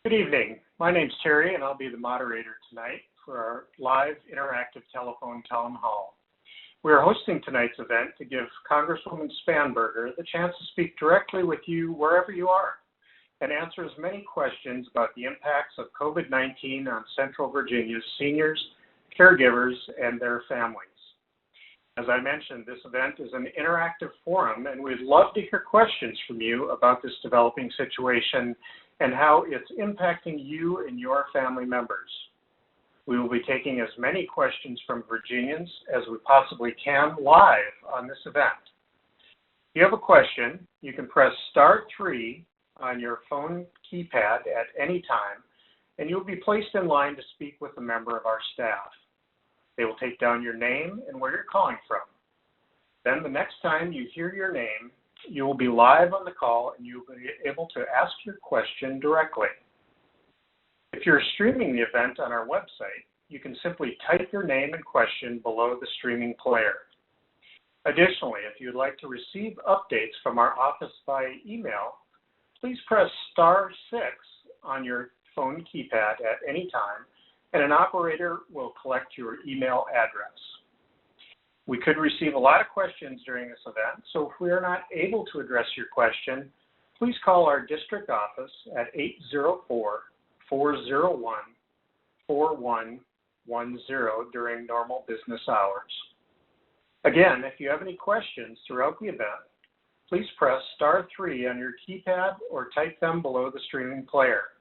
Good evening. My name's Terry, and I'll be the moderator tonight for our live interactive telephone town hall. We are hosting tonight's event to give Congresswoman Spanberger the chance to speak directly with you wherever you are and answer as many questions about the impacts of COVID-19 on Central Virginia's seniors, caregivers, and their families. As I mentioned, this event is an interactive forum, and we'd love to hear questions from you about this developing situation and how it's impacting you and your family members. We will be taking as many questions from Virginians as we possibly can live on this event. If you have a question, you can press *3 on your phone keypad at any time, and you'll be placed in line to speak with a member of our staff. They will take down your name and where you're calling from. Then the next time you hear your name, you will be live on the call and you'll be able to ask your question directly. If you're streaming the event on our website, you can simply type your name and question below the streaming player. Additionally, if you'd like to receive updates from our office via email, please press *6 on your phone keypad at any time, and an operator will collect your email address. We could receive a lot of questions during this event, so if we are not able to address your question, please call our district office at 804-401-4110 during normal business hours. Again, if you have any questions throughout the event, please press *3 on your keypad or type them below the streaming player.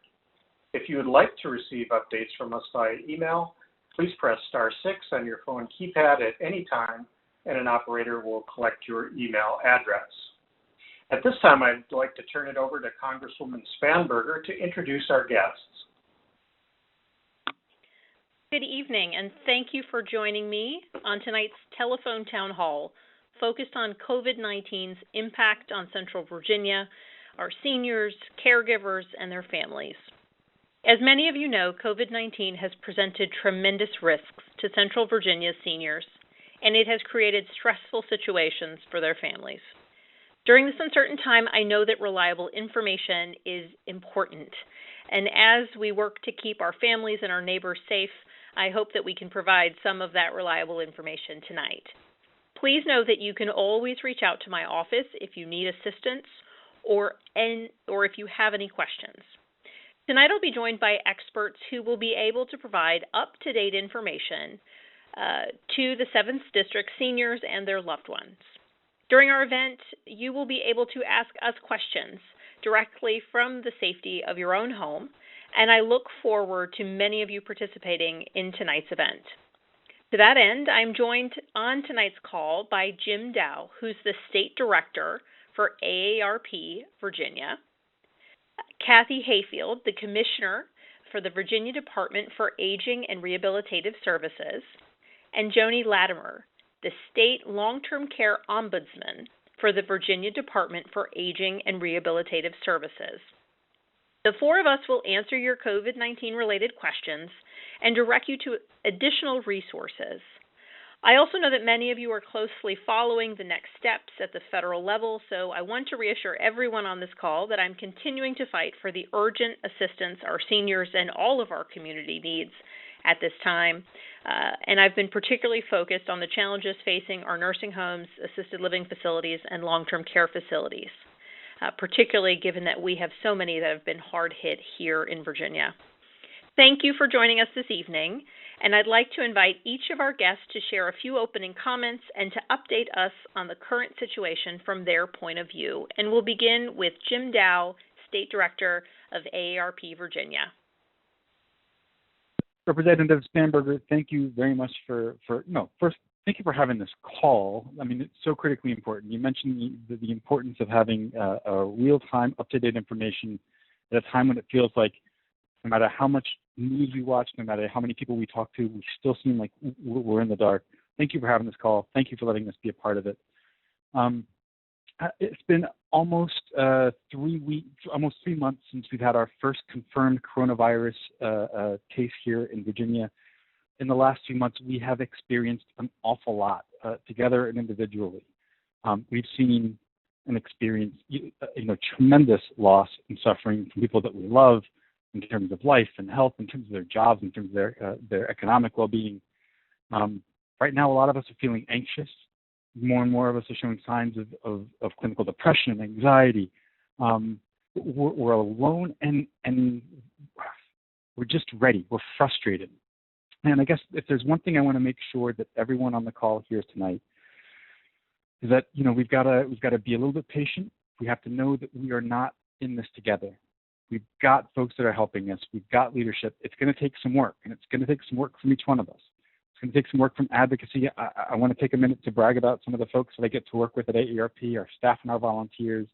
If you would like to receive updates from us via email, please press *6 on your phone keypad at any time, and an operator will collect your email address. At this time, I'd like to turn it over to Congresswoman Spanberger to introduce our guests. Good evening, and thank you for joining me on tonight's telephone town hall focused on COVID-19's impact on Central Virginia, our seniors, caregivers, and their families. As many of you know, COVID-19 has presented tremendous risks to Central Virginia's seniors, and it has created stressful situations for their families. During this uncertain time, I know that reliable information is important, and as we work to keep our families and our neighbors safe, I hope that we can provide some of that reliable information tonight. Please know that you can always reach out to my office if you need assistance or if you have any questions. Tonight I'll be joined by experts who will be able to provide up-to-date information to the 7th District seniors and their loved ones. During our event, you will be able to ask us questions directly from the safety of your own home, and I look forward to many of you participating in tonight's event. To that end, I'm joined on tonight's call by Jim Dow, who's the State Director for AARP Virginia, Kathy Hayfield, the Commissioner for the Virginia Department for Aging and Rehabilitative Services, and Joani Latimer, the State Long-Term Care Ombudsman for the Virginia Department for Aging and Rehabilitative Services. The four of us will answer your COVID-19 related questions and direct you to additional resources. I also know that many of you are closely following the next steps at the federal level, so I want to reassure everyone on this call that I'm continuing to fight for the urgent assistance our seniors and all of our community needs at this time. And I've been particularly focused on the challenges facing our nursing homes, assisted living facilities, and long-term care facilities, particularly given that we have so many that have been hard hit here in Virginia. Thank you for joining us this evening, and I'd like to invite each of our guests to share a few opening comments and to update us on the current situation from their point of view. And we'll begin with Jim Dow, State Director of AARP Virginia. Representative Spanberger, thank you very much first, thank you for having this call. I mean, it's so critically important. You mentioned the importance of having a real-time, up-to-date information at a time when it feels like no matter how much news we watch, no matter how many people we talk to, we still seem like we're in the dark. Thank you for having this call. Thank you for letting us be a part of it. It's been almost 3 months since we've had our first confirmed coronavirus case here in Virginia. In the last few months, we have experienced an awful lot together and individually. We've seen and experienced tremendous loss and suffering from people that we love, in terms of life and health, in terms of their jobs, in terms of their economic well-being. Right now, a lot of us are feeling anxious. More and more of us are showing signs of clinical depression, anxiety. We're alone and we're just ready. We're frustrated. And I guess if there's one thing I want to make sure that everyone on the call hears tonight is that, we've got to be a little bit patient. We have to know that we are not in this together. We've got folks that are helping us. We've got leadership. It's going to take some work, and it's going to take some work from each one of us. It's going to take some work from advocacy. I want to take a minute to brag about some of the folks that I get to work with at AARP, our staff and our volunteers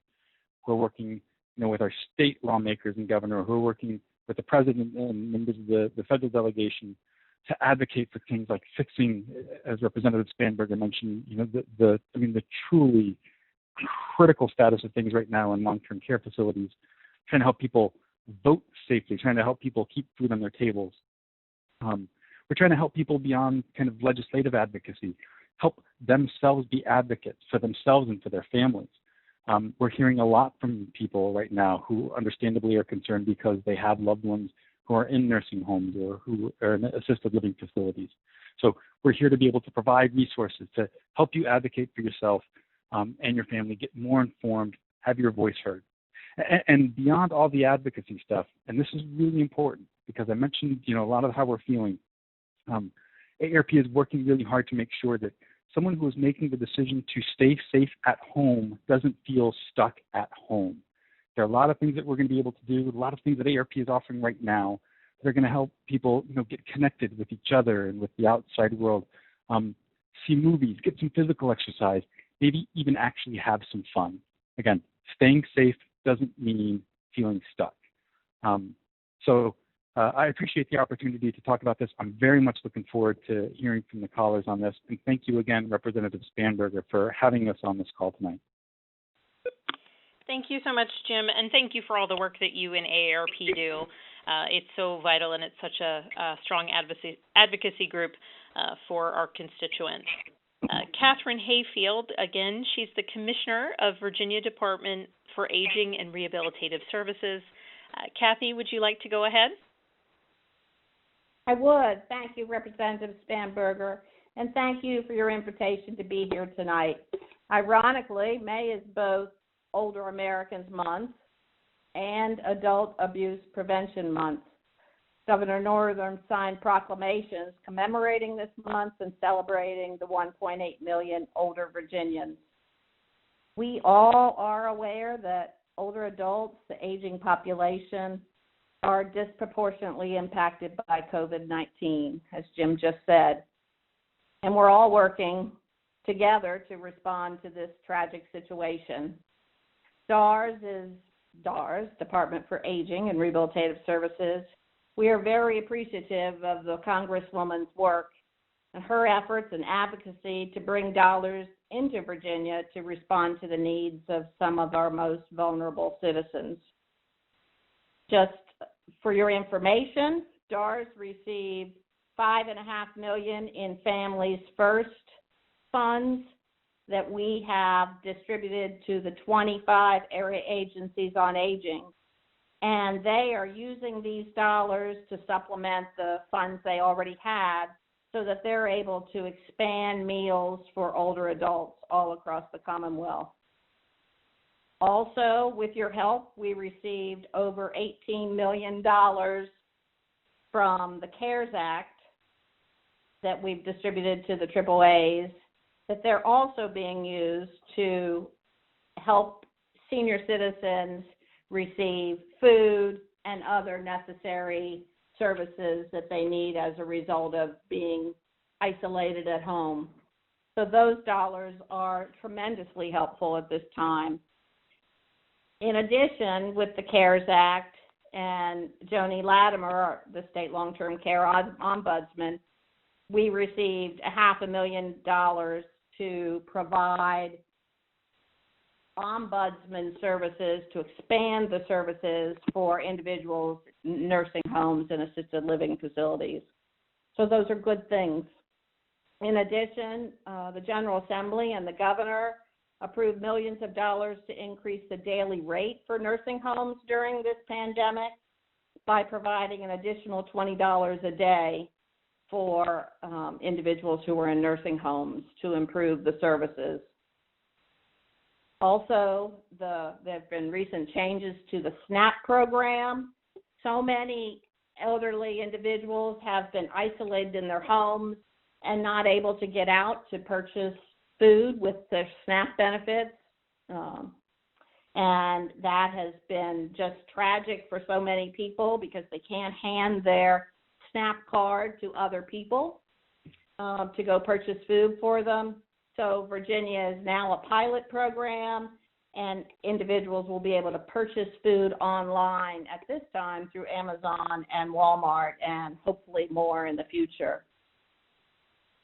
who are working, with our state lawmakers and governor, who are working with the president and members of the federal delegation to advocate for things like fixing, as Representative Spanberger mentioned, the truly critical status of things right now in long-term care facilities, trying to help people vote safely, trying to help people keep food on their tables. We're trying to help people beyond kind of legislative advocacy, help themselves be advocates for themselves and for their families. We're hearing a lot from people right now who understandably are concerned because they have loved ones who are in nursing homes or who are in assisted living facilities. So we're here to be able to provide resources to help you advocate for yourself and your family, get more informed, have your voice heard. And beyond all the advocacy stuff, and this is really important because I mentioned, a lot of how we're feeling. AARP is working really hard to make sure that someone who is making the decision to stay safe at home doesn't feel stuck at home. There are a lot of things that we're going to be able to do, a lot of things that AARP is offering right now that are going to help people, get connected with each other and with the outside world, see movies, get some physical exercise, maybe even actually have some fun. Again, staying safe doesn't mean feeling stuck. So I appreciate the opportunity to talk about this. I'm very much looking forward to hearing from the callers on this. And thank you again, Representative Spanberger, for having us on this call tonight. Thank you so much, Jim, and thank you for all the work that you and AARP do. It's so vital, and it's such a strong advocacy group for our constituents. Kathryn Hayfield, again, she's the Commissioner of Virginia Department for Aging and Rehabilitative Services. Kathy, would you like to go ahead? I would. Thank you, Representative Spanberger, and thank you for your invitation to be here tonight. Ironically, May is both Older Americans Month and Adult Abuse Prevention Month. Governor Northam signed proclamations commemorating this month and celebrating the 1.8 million older Virginians. We all are aware that older adults, the aging population, are disproportionately impacted by COVID-19, as Jim just said. And we're all working together to respond to this tragic situation. DARS is DARS, Department for Aging and Rehabilitative Services. We are very appreciative of the Congresswoman's work and her efforts and advocacy to bring dollars into Virginia to respond to the needs of some of our most vulnerable citizens. Just for your information, DARS received $5.5 million in Families First funds that we have distributed to the 25 area agencies on aging. And they are using these dollars to supplement the funds they already had so that they're able to expand meals for older adults all across the Commonwealth. Also, with your help, we received over $18 million from the CARES Act that we've distributed to the AAAs, that they're also being used to help senior citizens receive food and other necessary services that they need as a result of being isolated at home. So those dollars are tremendously helpful at this time. In addition, with the CARES Act and Joani Latimer, the state long-term care ombudsman, we received $500,000 to provide ombudsman services, to expand the services for individuals, nursing homes, and assisted living facilities. So those are good things. In addition, the General Assembly and the governor approved millions of dollars to increase the daily rate for nursing homes during this pandemic. by providing an additional $20 a day for individuals who are in nursing homes to improve the services. Also, there have been recent changes to the SNAP program. So many elderly individuals have been isolated in their homes and not able to get out to purchase food with their SNAP benefits. And that has been just tragic for so many people because they can't hand their SNAP card to other people to go purchase food for them. So Virginia is now a pilot program, and individuals will be able to purchase food online at this time through Amazon and Walmart, and hopefully more in the future.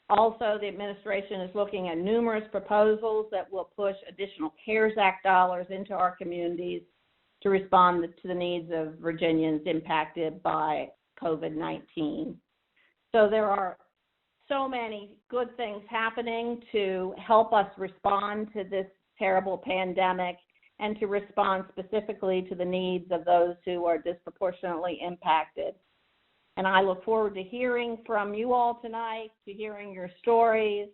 Also, the administration is looking at numerous proposals that will push additional CARES Act dollars into our communities to respond to the needs of Virginians impacted by COVID-19. So there are so many good things happening to help us respond to this terrible pandemic and to respond specifically to the needs of those who are disproportionately impacted. And I look forward to hearing from you all tonight, to hearing your stories,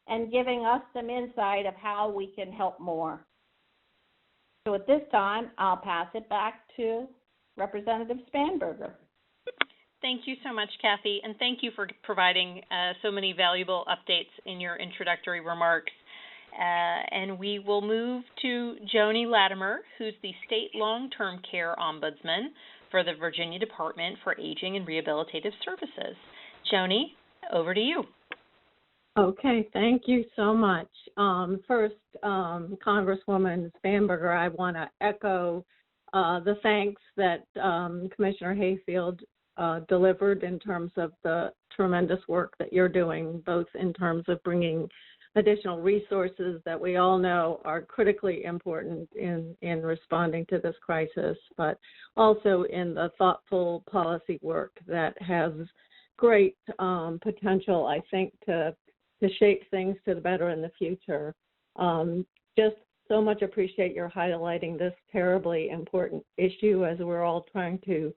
and giving us some insight of how we can help more. So at this time, I'll pass it back to Representative Spanberger. Thank you so much, Kathy, and thank you for providing so many valuable updates in your introductory remarks. And we will move to Joani Latimer, who's the State Long-Term Care Ombudsman for the Virginia Department for Aging and Rehabilitative Services. Joani, over to you. Okay, thank you so much. First, Congresswoman Spanberger, I want to echo the thanks that Commissioner Hayfield delivered in terms of the tremendous work that you're doing, both in terms of bringing additional resources that we all know are critically important in responding to this crisis, but also in the thoughtful policy work that has great potential, I think, to shape things to the better in the future. Just so much appreciate your highlighting this terribly important issue as we're all trying to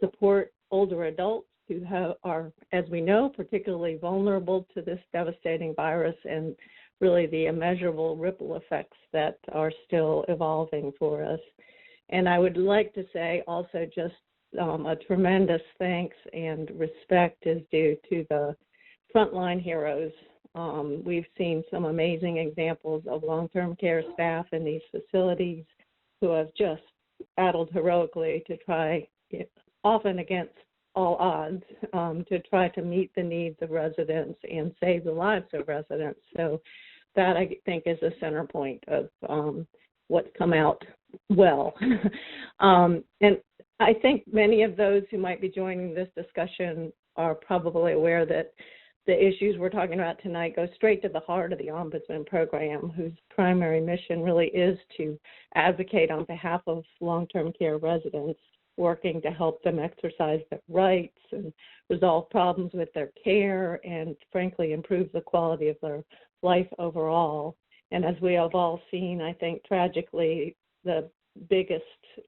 support older adults who are, as we know, particularly vulnerable to this devastating virus and really the immeasurable ripple effects that are still evolving for us. And I would like to say also just a tremendous thanks and respect is due to the frontline heroes. We've seen some amazing examples of long-term care staff in these facilities who have just battled heroically to try, often against all odds, to try to meet the needs of residents and save the lives of residents. So that, I think, is a center point of what's come out well. And I think many of those who might be joining this discussion are probably aware that the issues we're talking about tonight go straight to the heart of the Ombudsman program, whose primary mission really is to advocate on behalf of long-term care residents, working to help them exercise their rights and resolve problems with their care and, frankly, improve the quality of their life overall. And as we have all seen, I think, tragically, the biggest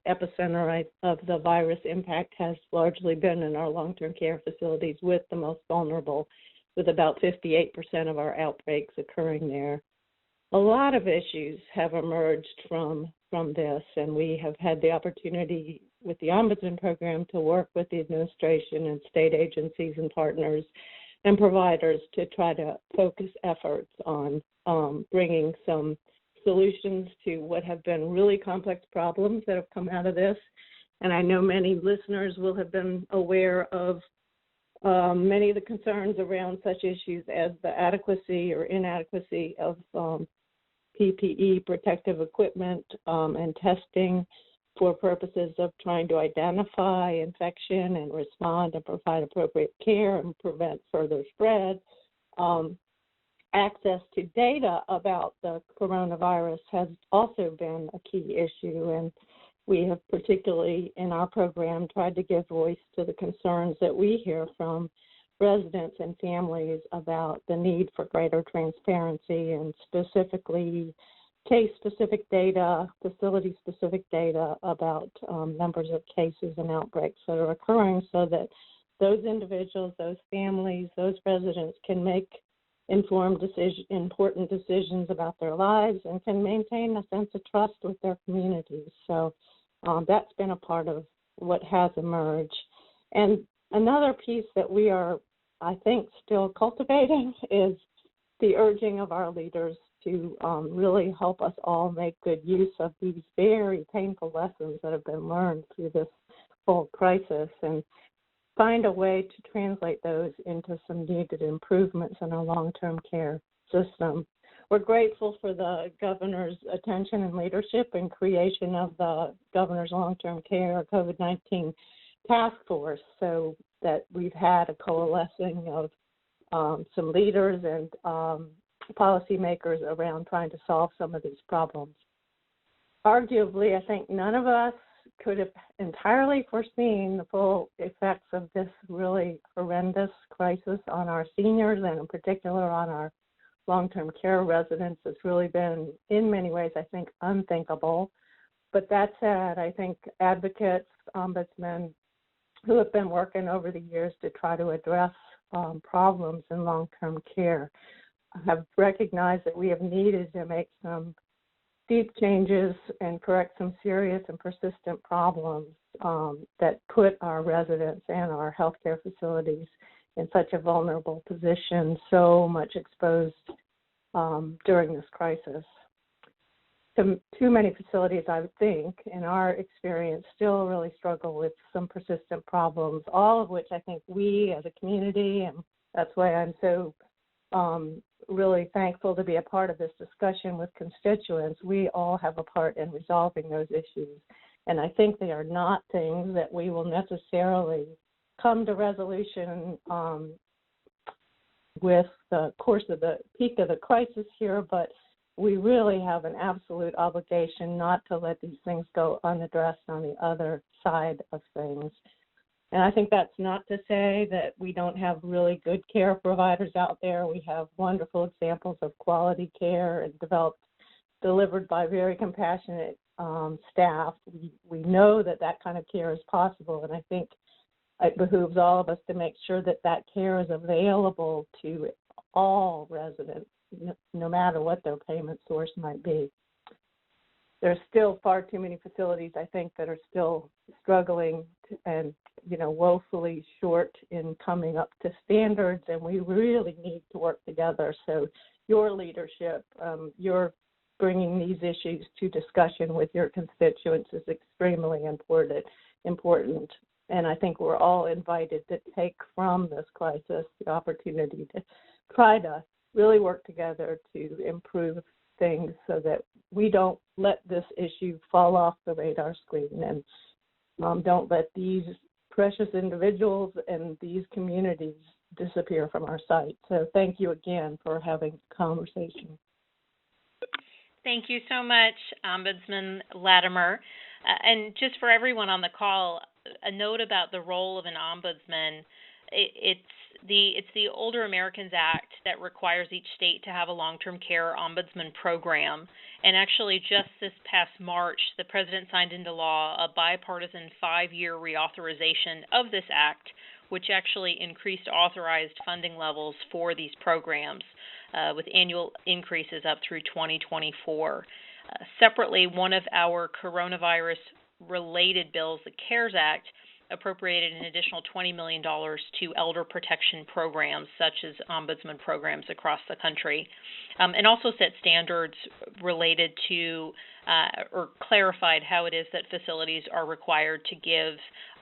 epicenter of the virus impact has largely been in our long-term care facilities with the most vulnerable, with about 58% of our outbreaks occurring there. A lot of issues have emerged from this, and we have had the opportunity with the Ombudsman program to work with the administration and state agencies and partners and providers to try to focus efforts on bringing some solutions to what have been really complex problems that have come out of this. And I know many listeners will have been aware of many of the concerns around such issues as the adequacy or inadequacy of PPE, protective equipment, and testing for purposes of trying to identify infection and respond and provide appropriate care and prevent further spread. Access to data about the coronavirus has also been a key issue, and we have particularly in our program tried to give voice to the concerns that we hear from residents and families about the need for greater transparency and specifically case-specific data, facility-specific data about numbers of cases and outbreaks that are occurring so that those individuals, those families, those residents can make informed important decisions about their lives and can maintain a sense of trust with their communities. So that's been a part of what has emerged. And another piece that we are, I think, still cultivating is the urging of our leaders to really help us all make good use of these very painful lessons that have been learned through this whole crisis and find a way to translate those into some needed improvements in our long-term care system. We're grateful for the governor's attention and leadership in creation of the governor's long-term care COVID-19 task force, so that we've had a coalescing of some leaders and policymakers around trying to solve some of these problems. Arguably, I think none of us could have entirely foreseen the full effects of this really horrendous crisis on our seniors and in particular on our long-term care residents. It's really been, in many ways, I think, unthinkable. But that said, I think advocates, ombudsmen who have been working over the years to try to address problems in long-term care have recognized that we have needed to make some deep changes and correct some serious and persistent problems that put our residents and our healthcare facilities in such a vulnerable position, so much exposed during this crisis. Too many facilities, I would think, in our experience, still really struggle with some persistent problems, all of which I think we as a community, and that's why I'm so really thankful to be a part of this discussion with constituents. We all have a part in resolving those issues. And I think they are not things that we will necessarily come to resolution with the course of the peak of the crisis here, but we really have an absolute obligation not to let these things go unaddressed on the other side of things. And I think that's not to say that we don't have really good care providers out there. We have wonderful examples of quality care and delivered by very compassionate staff. We know that that kind of care is possible, and I think it behooves all of us to make sure that that care is available to all residents, no matter what their payment source might be. There's still far too many facilities, I think, that are still struggling and, woefully short in coming up to standards, and we really need to work together. So your leadership, your bringing these issues to discussion with your constituents is extremely important. And I think we're all invited to take from this crisis the opportunity to try to really work together to improve things so that we don't let this issue fall off the radar screen and don't let these precious individuals and these communities disappear from our sight. So thank you again for having the conversation. Thank you so much, Ombudsman Latimer. And just for everyone on the call, a note about the role of an ombudsman. It's the Older Americans Act that requires each state to have a long-term care ombudsman program. And actually, just this past March, the president signed into law a bipartisan 5-year reauthorization of this act, which actually increased authorized funding levels for these programs with annual increases up through 2024. Separately, one of our coronavirus-related bills, the CARES Act, appropriated an additional $20 million to elder protection programs, such as ombudsman programs across the country, and also set standards related to or clarified how it is that facilities are required to give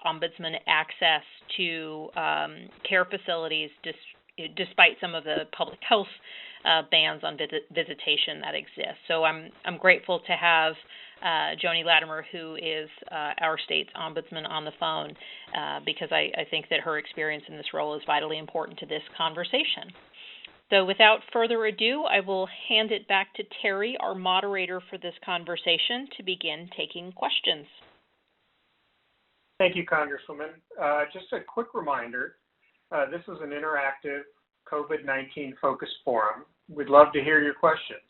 ombudsman access to care facilities despite some of the public health bans on visitation that exist. So I'm grateful to have Joani Latimer, who is our state's ombudsman, on the phone because I think that her experience in this role is vitally important to this conversation. So without further ado, I will hand it back to Terry, our moderator for this conversation, to begin taking questions. Thank you, Congresswoman. Just a quick reminder, this is an interactive COVID-19 focused forum. We'd love to hear your questions.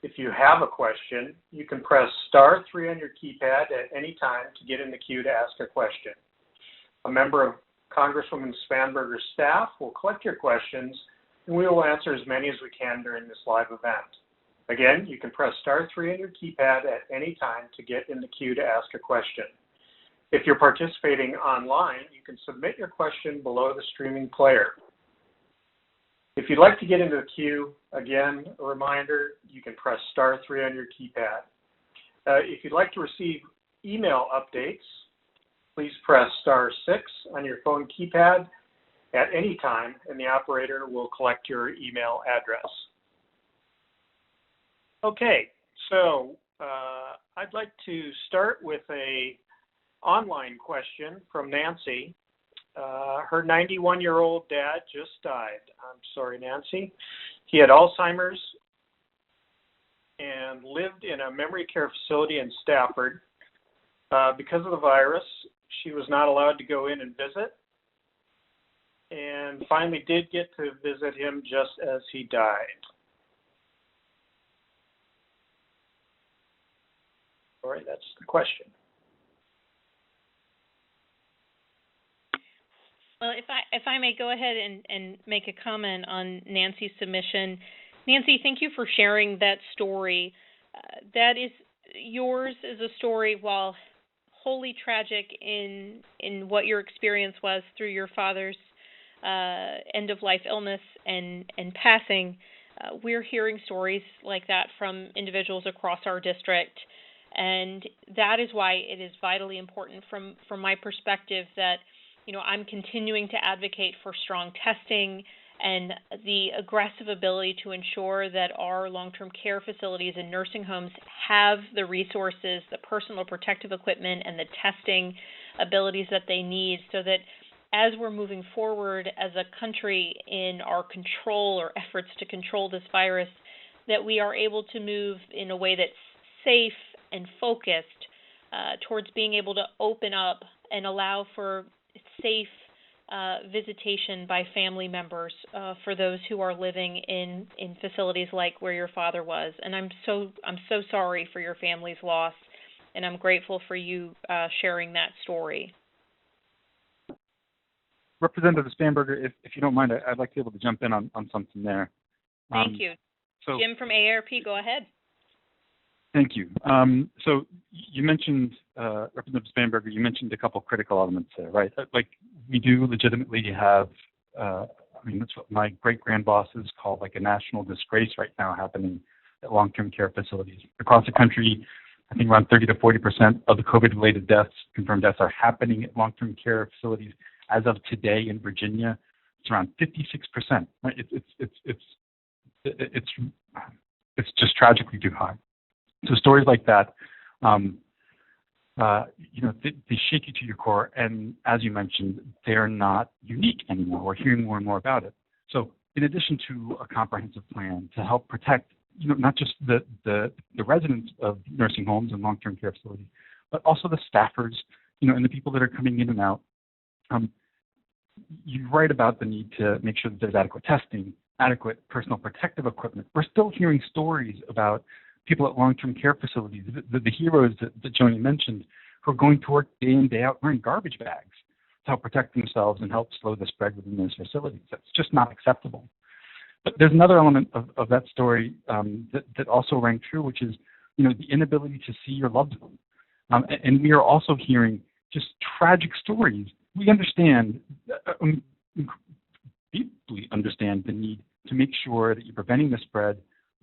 If you have a question, you can press *3 on your keypad at any time to get in the queue to ask a question. A member of Congresswoman Spanberger's staff will collect your questions, and we will answer as many as we can during this live event. Again, you can press *3 on your keypad at any time to get in the queue to ask a question. If you're participating online, you can submit your question below the streaming player. If you'd like to get into the queue, again, a reminder, you can press *3 on your keypad. If you'd like to receive email updates, please press *6 on your phone keypad at any time, and the operator will collect your email address. Okay, so I'd like to start with an online question from Nancy. Her 91-year-old dad just died. I'm sorry, Nancy. He had Alzheimer's and lived in a memory care facility in Stafford. Because of the virus, she was not allowed to go in and visit, and finally did get to visit him just as he died. All right, that's the question. Well, if I may go ahead and make a comment on Nancy's submission. Nancy, thank you for sharing that story. That is, yours is a story, while wholly tragic in what your experience was through your father's end-of-life illness and passing. We're hearing stories like that from individuals across our district, and that is why it is vitally important from my perspective that I'm continuing to advocate for strong testing and the aggressive ability to ensure that our long-term care facilities and nursing homes have the resources, the personal protective equipment, and the testing abilities that they need, so that as we're moving forward as a country in our control or efforts to control this virus, that we are able to move in a way that's safe and focused towards being able to open up and allow for safe visitation by family members for those who are living in facilities like where your father was. And I'm so sorry for your family's loss, and I'm grateful for you sharing that story. Representative Spanberger, if you don't mind, I'd like to be able to jump in on something there. Thank you. So, Jim from AARP, go ahead. Thank you. So you mentioned, Representative Spanberger, you mentioned a couple critical elements there, right? Like, we do legitimately have, that's what my great-grandbosses call like a national disgrace right now happening at long-term care facilities. Across the country, I think around 30 to 40% of the COVID-related deaths, confirmed deaths, are happening at long-term care facilities. As of today in Virginia, it's around 56%. Right? It's just tragically too high. So stories like that, they shake you to your core. And as you mentioned, they are not unique anymore. We're hearing more and more about it. So in addition to a comprehensive plan to help protect, not just the residents of nursing homes and long-term care facilities, but also the staffers, and the people that are coming in and out. You write about the need to make sure that there's adequate testing, adequate personal protective equipment. We're still hearing stories about people at long-term care facilities, the heroes that Joani mentioned, who are going to work day in, day out wearing garbage bags to help protect themselves and help slow the spread within those facilities. That's just not acceptable. But there's another element of that story that also rang true, which is, the inability to see your loved one. And we are also hearing just tragic stories. We understand, deeply understand the need to make sure that you're preventing the spread,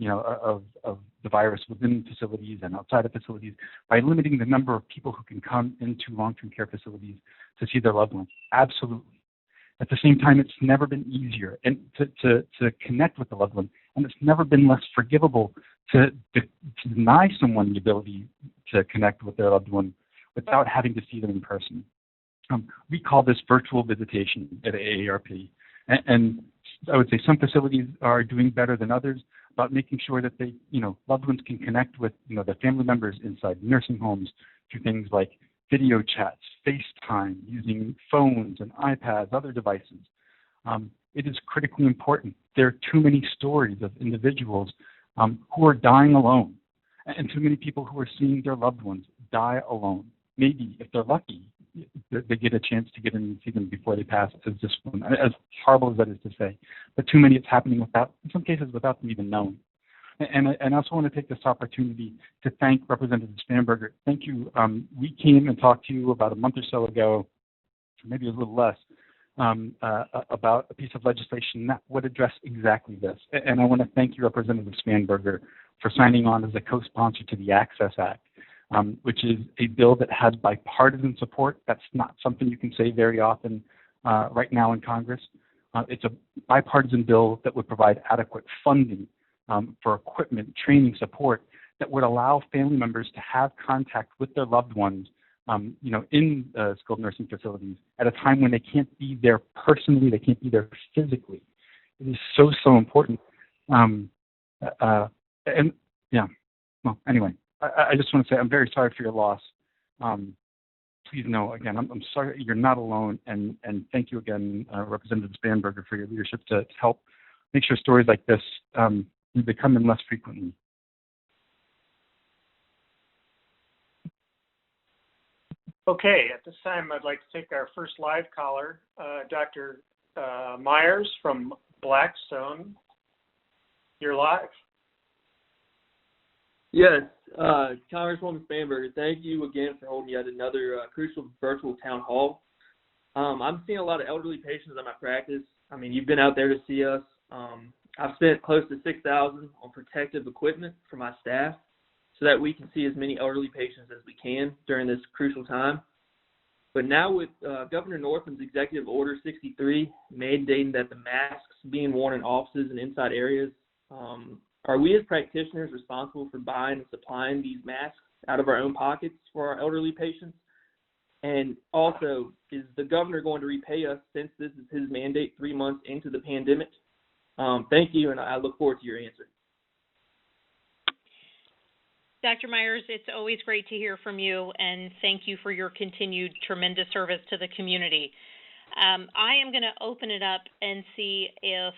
of the virus within facilities and outside of facilities by limiting the number of people who can come into long-term care facilities to see their loved ones. Absolutely. At the same time, it's never been easier and to connect with the loved one, and it's never been less forgivable to deny someone the ability to connect with their loved one without having to see them in person. We call this virtual visitation at AARP, and I would say some facilities are doing better than others about making sure that they, loved ones can connect with, their family members inside nursing homes through things like video chats, FaceTime, using phones and iPads, other devices. It is critically important. There are too many stories of individuals who are dying alone, and too many people who are seeing their loved ones die alone. Maybe, if they're lucky, they get a chance to get in and see them before they pass, as this one, as horrible as that is to say. But too many, it's happening without, in some cases, without them even knowing. And I also want to take this opportunity to thank Representative Spanberger. Thank you. We came and talked to you about a month or so ago, or maybe a little less, about a piece of legislation that would address exactly this. And I want to thank you, Representative Spanberger, for signing on as a co-sponsor to the Access Act, which is a bill that has bipartisan support. That's not something you can say very often right now in Congress. It's a bipartisan bill that would provide adequate funding for equipment, training, support that would allow family members to have contact with their loved ones, in skilled nursing facilities at a time when they can't be there personally, they can't be there physically. It is so, so important. Anyway, I just want to say I'm very sorry for your loss. Please know, again, I'm sorry you're not alone, and thank you again, Representative Spanberger, for your leadership to help make sure stories like this they come in less frequently. Okay, at this time, I'd like to take our first live caller, Dr. Myers from Blackstone. You're live. Yes, Congresswoman Spanberger, thank you again for holding yet another crucial virtual town hall. I'm seeing a lot of elderly patients in my practice. I mean, you've been out there to see us. I've spent close to $6,000 on protective equipment for my staff so that we can see as many elderly patients as we can during this crucial time. But now with Governor Northam's Executive Order 63 mandating that the masks being worn in offices and inside areas, are we as practitioners responsible for buying and supplying these masks out of our own pockets for our elderly patients? And also, is the governor going to repay us since this is his mandate 3 months into the pandemic? Thank you, and I look forward to your answer. Dr. Myers, it's always great to hear from you, and thank you for your continued tremendous service to the community. I am going to open it up and see if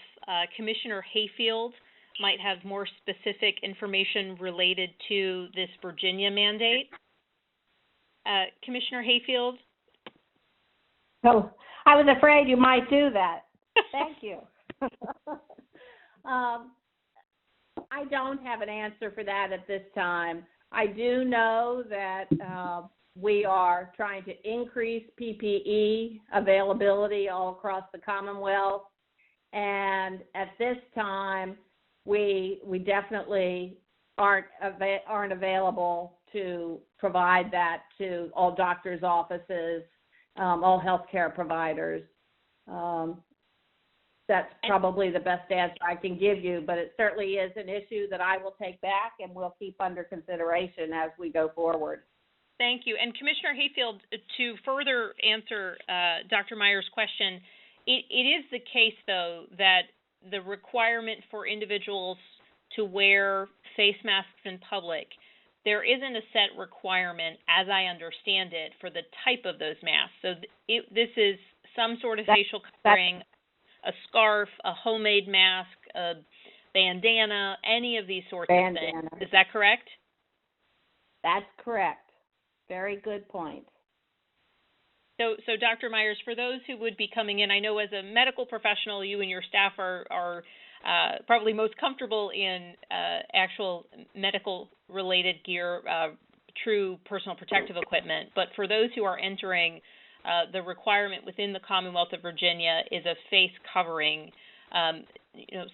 Commissioner Hayfield might have more specific information related to this Virginia mandate. Commissioner Hayfield? Oh, I was afraid you might do that. Thank you. I don't have an answer for that at this time. I do know that we are trying to increase PPE availability all across the Commonwealth, and at this time, we definitely aren't available to provide that to all doctors' offices, all healthcare providers. That's probably the best answer I can give you, but it certainly is an issue that I will take back and we'll keep under consideration as we go forward. Thank you. And Commissioner Hayfield, to further answer Dr. Myers' question, it is the case, though, that the requirement for individuals to wear face masks in public, there isn't a set requirement, as I understand it, for the type of those masks. So this is some sort of facial covering, a scarf, a homemade mask, a bandana, any of these sorts of things. Is that correct? That's correct. Very good point. So Dr. Myers, for those who would be coming in, I know as a medical professional, you and your staff are probably most comfortable in actual medical-related gear, true personal protective equipment. But for those who are entering, the requirement within the Commonwealth of Virginia is a face covering,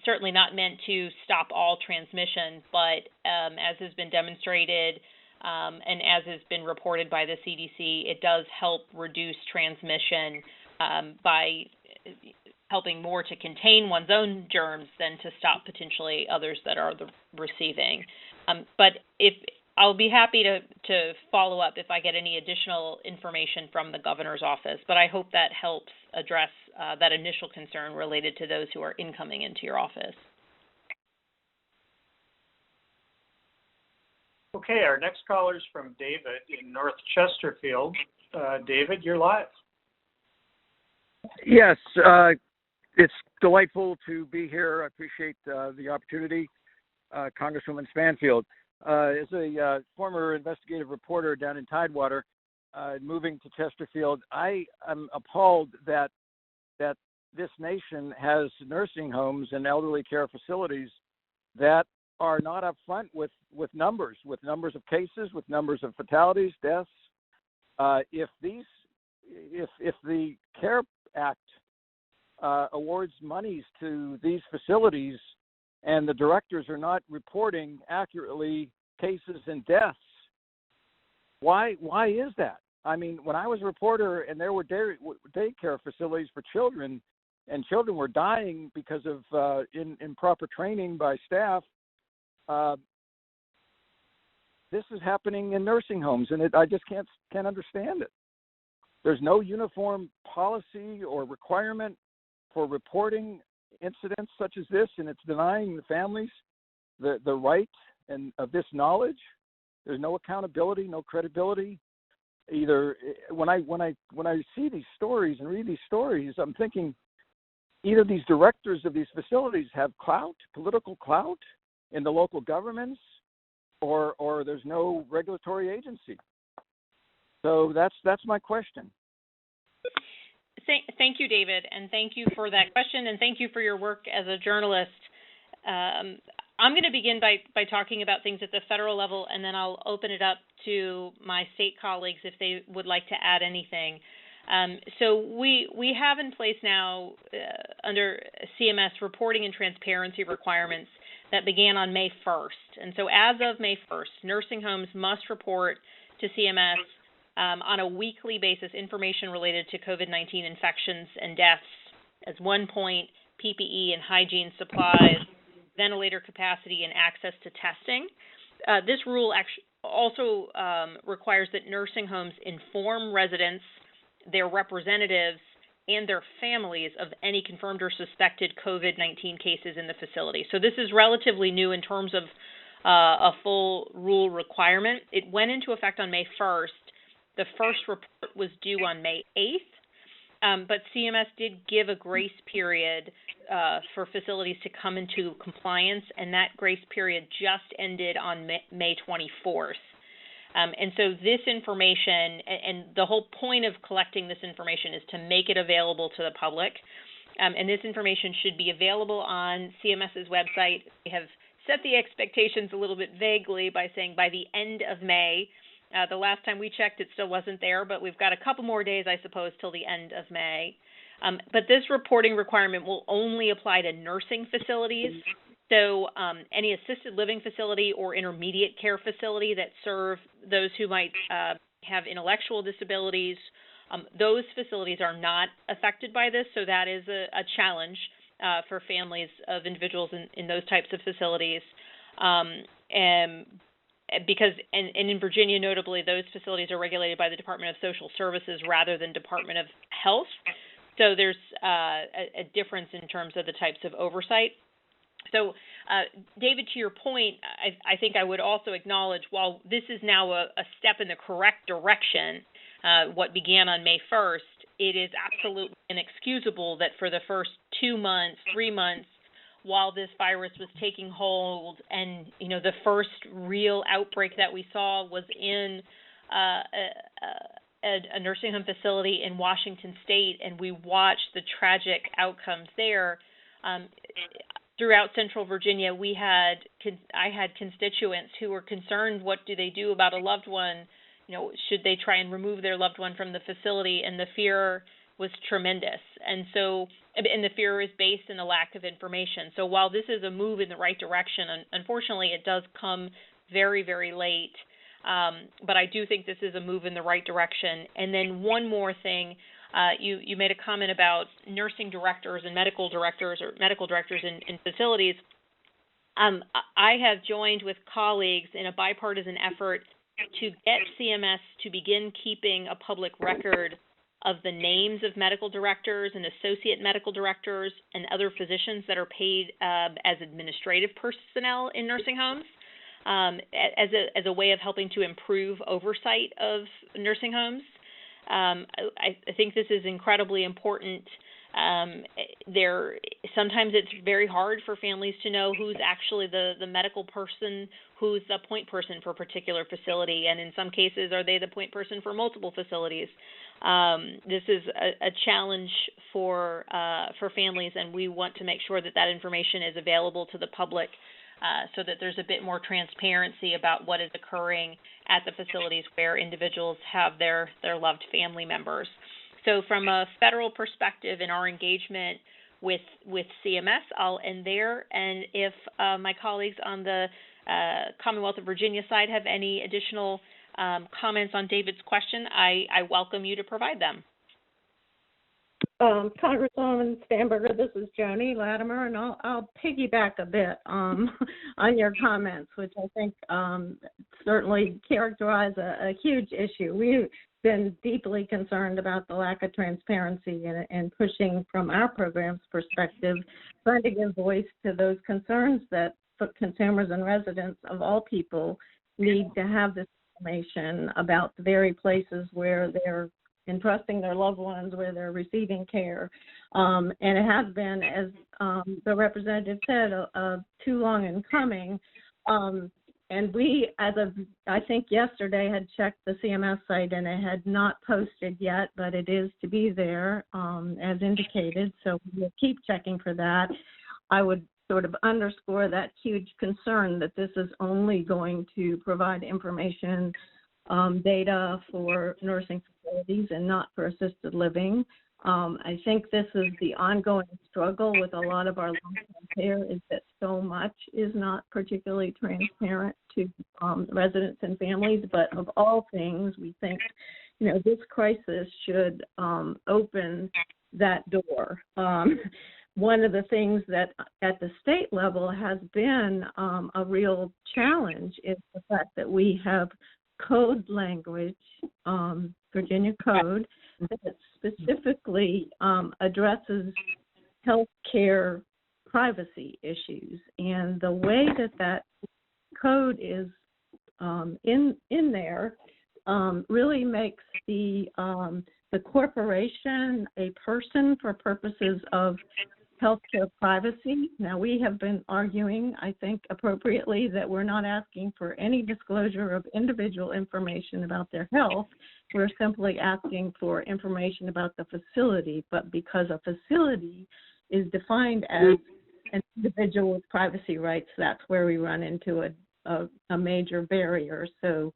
certainly not meant to stop all transmission, but as has been demonstrated and as has been reported by the CDC, it does help reduce transmission by helping more to contain one's own germs than to stop potentially others that are receiving. But I'll be happy to follow up if I get any additional information from the governor's office, but I hope that helps address that initial concern related to those who are incoming into your office. Okay, our next caller is from David in North Chesterfield. David, you're live. Yes, it's delightful to be here. I appreciate the opportunity. Congresswoman Spanfield. As a former investigative reporter down in Tidewater, moving to Chesterfield, I am appalled that this nation has nursing homes and elderly care facilities that are not upfront with numbers of cases, with numbers of fatalities, deaths. If the CARE Act awards monies to these facilities and the directors are not reporting accurately cases and deaths, why is that? I mean, when I was a reporter and there were daycare facilities for children, and children were dying because of improper training by staff, this is happening in nursing homes, and I just can't understand it. There's no uniform policy or requirement for reporting incidents such as this, and it's denying the families the right of this knowledge. There's no accountability, no credibility. Either when I see these stories and read these stories, I'm thinking either these directors of these facilities have clout, political clout in the local governments, or there's no regulatory agency. So that's my question. Thank you, David, and thank you for that question, and thank you for your work as a journalist. I'm going to begin by talking about things at the federal level, and then I'll open it up to my state colleagues if they would like to add anything. So we have in place now under CMS reporting and transparency requirements that began on May 1st. And so as of May 1st, nursing homes must report to CMS on a weekly basis information related to COVID-19 infections and deaths as 1 point, PPE and hygiene supplies, ventilator capacity, and access to testing. This rule also requires that nursing homes inform residents, their representatives, and their families of any confirmed or suspected COVID-19 cases in the facility. So this is relatively new in terms of a full rule requirement. It went into effect on May 1st. The first report was due on May 8th, but CMS did give a grace period for facilities to come into compliance, and that grace period just ended on May 24th. And so this information, and the whole point of collecting this information is to make it available to the public, and this information should be available on CMS's website. We have set the expectations a little bit vaguely by saying by the end of May. The last time we checked, it still wasn't there, but we've got a couple more days, I suppose, till the end of May. But this reporting requirement will only apply to nursing facilities. So any assisted living facility or intermediate care facility that serve those who might have intellectual disabilities, those facilities are not affected by this. So that is a challenge for families of individuals in those types of facilities. Because in Virginia, notably, those facilities are regulated by the Department of Social Services rather than Department of Health. So there's a difference in terms of the types of oversight. So, David, to your point, I think I would also acknowledge, while this is now a step in the correct direction, what began on May 1st, it is absolutely inexcusable that for the first 2 months, 3 months, while this virus was taking hold, and the first real outbreak that we saw was in a nursing home facility in Washington State, and we watched the tragic outcomes there. Throughout Central Virginia, I had constituents who were concerned, what do they do about a loved one? Should they try and remove their loved one from the facility? And the fear was tremendous. And the fear is based in the lack of information. So while this is a move in the right direction, unfortunately, it does come very, very late. But I do think this is a move in the right direction. And then one more thing, you made a comment about nursing directors and medical directors in facilities. I have joined with colleagues in a bipartisan effort to get CMS to begin keeping a public record of the names of medical directors and associate medical directors and other physicians that are paid as administrative personnel in nursing homes, as a way of helping to improve oversight of nursing homes. I think this is incredibly important Sometimes it's very hard for families to know who's actually the medical person, who's the point person for a particular facility, and in some cases, are they the point person for multiple facilities? This is a challenge for families, and we want to make sure that information is available to the public so that there's a bit more transparency about what is occurring at the facilities where individuals have their loved family members. So from a federal perspective in our engagement with CMS, I'll end there. And if my colleagues on the Commonwealth of Virginia side have any additional comments on David's question, I welcome you to provide them. Congresswoman Spanberger, this is Joani Latimer, and I'll piggyback a bit on your comments, which I think certainly characterize a huge issue. We've been deeply concerned about the lack of transparency and pushing from our program's perspective, trying to give voice to those concerns that consumers and residents of all people need to have this information about the very places where they're entrusting their loved ones, where they're receiving care. And it has been, as the representative said, too long in coming. And we, I think yesterday, had checked the CMS site, and it had not posted yet, but it is to be there, as indicated. So we'll keep checking for that. I would sort of underscore that huge concern that this is only going to provide information, data for nursing facilities and not for assisted living. I think this is the ongoing struggle with a lot of our long-term care, is that so much is not particularly transparent to residents and families. But of all things, we think, this crisis should open that door. One of the things that at the state level has been a real challenge is the fact that we have code language, Virginia code, that specifically addresses healthcare privacy issues. And the way that code is in there really makes the corporation a person for purposes of healthcare privacy. Now, we have been arguing, I think appropriately, that we're not asking for any disclosure of individual information about their health. We're simply asking for information about the facility. But because a facility is defined as an individual with privacy rights, that's where we run into a major barrier. So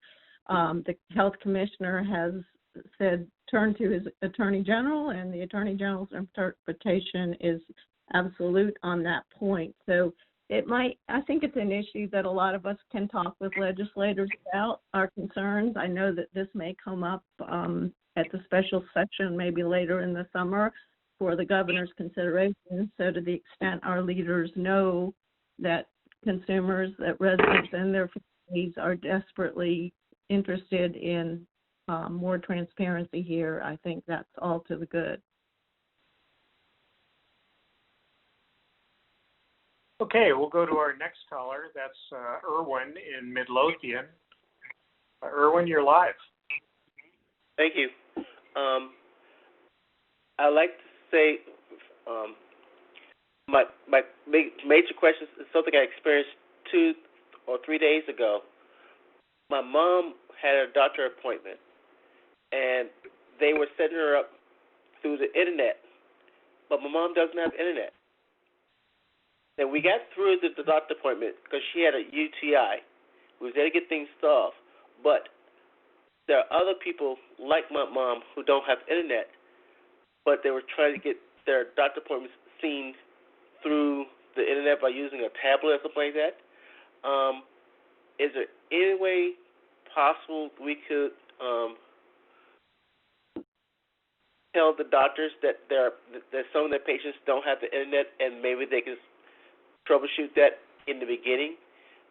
the health commissioner has said turn to his attorney general, and the attorney general's interpretation is absolute on that point. So I think it's an issue that a lot of us can talk with legislators about our concerns. I know that this may come up at the special session maybe later in the summer for the governor's consideration. So to the extent our leaders know that consumers, that residents and their families are desperately interested in more transparency here, I think that's all to the good. Okay, we'll go to our next caller. That's Irwin in Midlothian. Irwin, you're live. Thank you. I'd like to say my major question is something I experienced 2 or 3 days ago. My mom had a doctor appointment, and they were setting her up through the internet, but my mom doesn't have internet. And we got through the doctor appointment because she had a UTI. We was there to get things solved. But there are other people like my mom who don't have internet, but they were trying to get their doctor appointments seen through the internet by using a tablet or something like that. Is there any way possible we could tell the doctors that some of their patients don't have the internet, and maybe they can troubleshoot that in the beginning?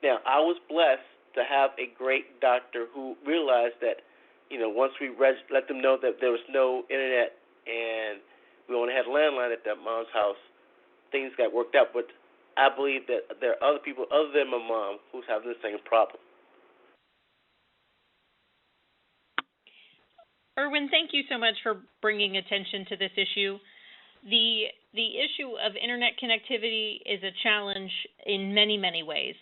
Now, I was blessed to have a great doctor who realized that, once we let them know that there was no internet and we only had a landline at that mom's house, things got worked out. But I believe that there are other people other than my mom who's having the same problem. Irwin, thank you so much for bringing attention to this issue. The issue of internet connectivity is a challenge in many, many ways.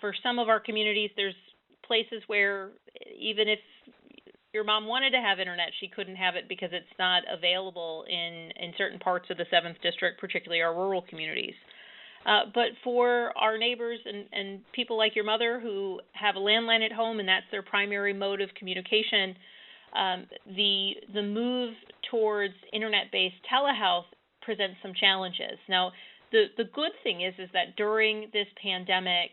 For some of our communities, there's places where even if your mom wanted to have internet, she couldn't have it because it's not available in certain parts of the 7th District, particularly our rural communities. But for our neighbors and people like your mother who have a landline at home and that's their primary mode of communication, the move towards internet-based telehealth presents some challenges. Now, the good thing is that during this pandemic,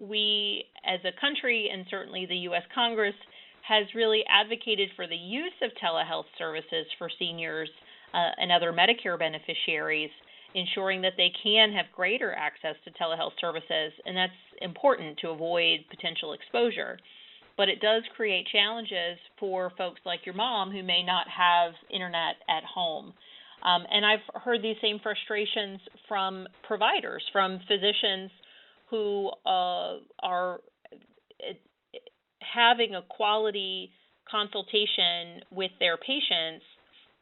we as a country and certainly the U.S. Congress has really advocated for the use of telehealth services for seniors and other Medicare beneficiaries, ensuring that they can have greater access to telehealth services, and that's important to avoid potential exposure. But it does create challenges for folks like your mom who may not have internet at home. And I've heard these same frustrations from providers, from physicians who are having a quality consultation with their patients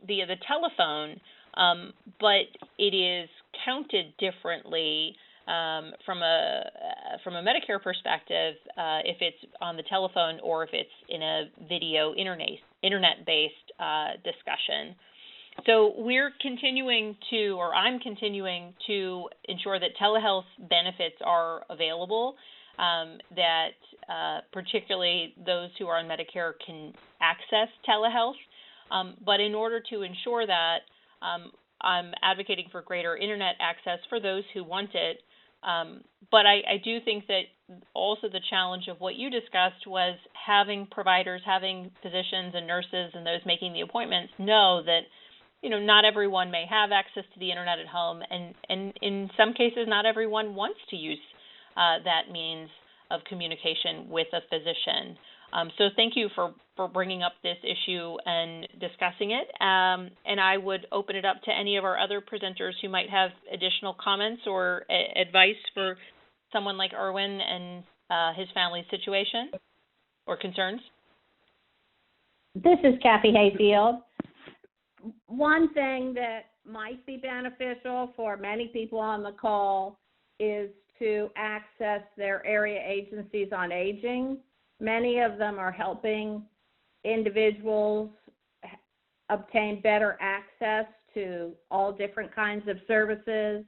via the telephone, but it is counted differently from a Medicare perspective if it's on the telephone or if it's in a video internet-based discussion. So I'm continuing to ensure that telehealth benefits are available, that particularly those who are on Medicare can access telehealth. But in order to ensure that, I'm advocating for greater internet access for those who want it. But I do think that also the challenge of what you discussed was having providers, having physicians and nurses and those making the appointments know that, not everyone may have access to the internet at home, and in some cases, not everyone wants to use that means of communication with a physician. So thank you for bringing up this issue and discussing it. And I would open it up to any of our other presenters who might have additional comments or advice for someone like Erwin and his family's situation or concerns. This is Kathy Hayfield. One thing that might be beneficial for many people on the call is to access their area agencies on aging. Many of them are helping individuals obtain better access to all different kinds of services